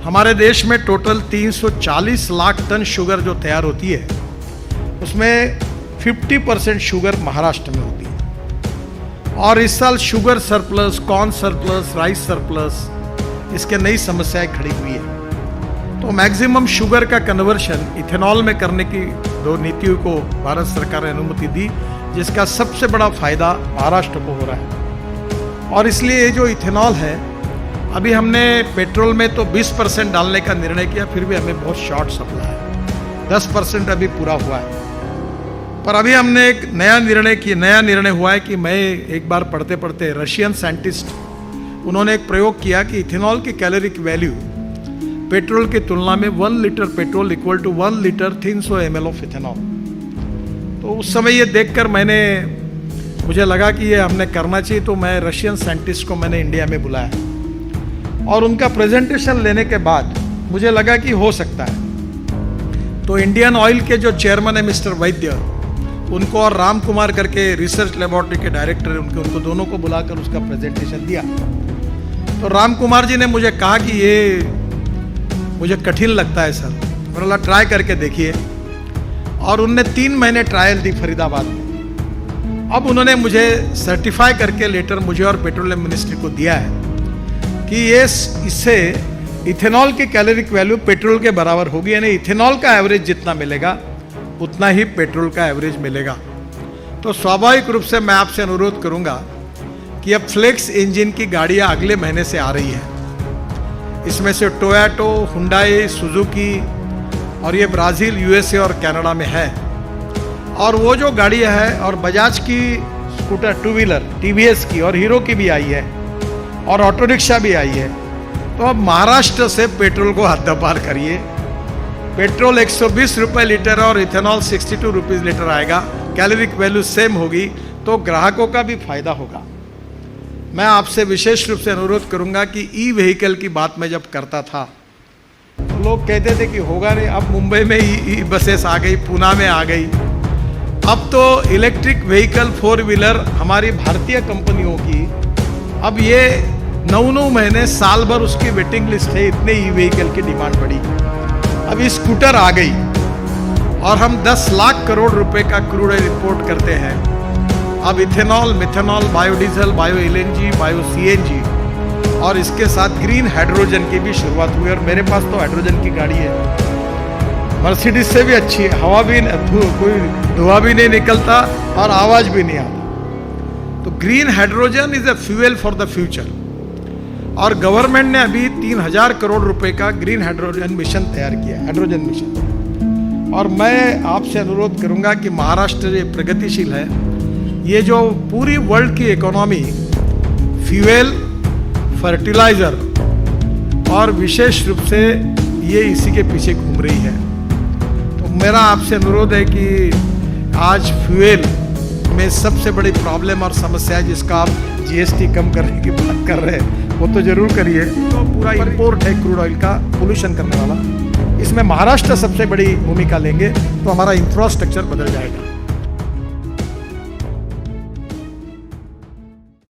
हमारे देश में टोटल 340 लाख टन शुगर जो तैयार होती है, उसमें 50% शुगर महाराष्ट्र में होती है। और इस साल sugar surplus, corn surplus, rice surplus, इसके नई समस्याएं खड़ी हुई है। तो मैक्सिमम शुगर का कन्वर्शन इथेनॉल में करने की दो नीतियों को भारत सरकार ने अनुमति दी, जिसका सबसे बड़ा फायदा महाराष्ट्र को हो रहा है। और इसलिए ये जो इथेनॉल है, अभी हमने पेट्रोल में तो 20% डालने का निर्णय किया, फिर भी हमें बहुत शॉर्ट सप्लाई है, 10% अभी पूरा हुआ है। पर अभी हमने एक नया निर्णय हुआ है कि मैं एक बार पढ़ते पढ़ते रशियन साइंटिस्ट, उन्होंने एक प्रयोग किया कि इथेनॉल की कैलोरिक वैल्यू पेट्रोल की तुलना में 1 litre petrol equal to 1 litre 300 ml of ethanol. तो उस समय ये देखकर मुझे लगा कि ये हमने करना चाहिए, तो मैं रशियन साइंटिस्ट को मैंने इंडिया में बुलाया और उनका प्रेजेंटेशन लेने के बाद मुझे लगा कि हो सकता है। तो इंडियन ऑयल के जो चेयरमैन है मिस्टर वैद्य, उनको और राम कुमार करके रिसर्च लेबोरेटरी के डायरेक्टर है, उनको दोनों को बुलाकर उसका प्रेजेंटेशन दिया। तो राम कुमार जी ने मुझे कहा कि ये मुझे कठिन लगता है सर, बोला ट्राई करके देखिए। और उनने 3 महीने ट्रायल दी फरीदाबाद में। अब उन्होंने मुझे सर्टिफाई करके लेटर मुझे और पेट्रोलियम मिनिस्ट्री को दिया है कि ये इससे इथेनॉल की कैलोरिक वैल्यू पेट्रोल के बराबर होगी, यानी इथेनॉल का एवरेज जितना मिलेगा उतना ही पेट्रोल का एवरेज मिलेगा। तो स्वाभाविक रूप से मैं आपसे अनुरोध करूंगा कि अब फ्लेक्स इंजन की गाड़ियां अगले महीने से आ रही है। इसमें से टोयोटा, हुंडई, सुजुकी, और ये ब्राज़ील, यूएसए और कनाडा में है। और वो जो गाड़ियां हैं, और बजाज की स्कूटर 2 व्हीलर, टीवीएस की और हीरो की भी आई है, और ऑटो रिक्शा भी आई है। तो अब महाराष्ट्र से पेट्रोल को हद्दपार करिए। पेट्रोल 120 रुपये लीटर और इथेनॉल 62 रुपीज़ लीटर आएगा, कैलोरिक वैल्यू सेम होगी, तो ग्राहकों का भी फायदा होगा। मैं आपसे विशेष रूप से अनुरोध करूंगा कि ई व्हीकल की बात मैं जब करता था तो लोग कहते थे कि होगा नहीं। अब मुंबई में ई बसेस आ गई, पूना में आ गई। अब तो इलेक्ट्रिक व्हीकल 4 व्हीलर हमारी भारतीय कंपनियों की, अब ये 9 महीने, साल भर उसकी वेटिंग लिस्ट है, इतने ई व्हीकल की डिमांड बढ़ी। अब स्कूटर आ गई और हम 10 लाख करोड़ रुपए का क्रूड ऑयल इंपोर्ट करते हैं। अब ethanol, methanol, biodiesel, bio LNG, bio CNG और इसके साथ ग्रीन हाइड्रोजन की भी शुरुआत हुई। और मेरे पास तो हाइड्रोजन की गाड़ी है, मर्सिडीज से भी अच्छी है, हवा भी कोई धुआं भी नहीं निकलता और आवाज भी नहीं आता। तो green hydrogen is a fuel for the future. और गवर्नमेंट ने अभी 3000 करोड़ रुपए का ग्रीन हाइड्रोजन मिशन तैयार किया, हाइड्रोजन मिशन। और मैं आपसे अनुरोध करूंगा कि महाराष्ट्र ये प्रगतिशील है, ये जो पूरी वर्ल्ड की इकोनॉमी फ्यूल, फर्टिलाइजर और विशेष रूप से ये इसी के पीछे घूम रही है। तो मेरा आपसे अनुरोध है कि आज फ्यूल में सबसे बड़ी प्रॉब्लम और समस्या है, जिसका आप जीएसटी कम करने की बात कर रहे हैं, वो तो जरूर करिए। तो पूरा इंपोर्ट है क्रूड ऑयल का, पोल्यूशन करने वाला, इसमें महाराष्ट्र सबसे बड़ी भूमिका लेंगे तो हमारा इंफ्रास्ट्रक्चर बदल जाएगा।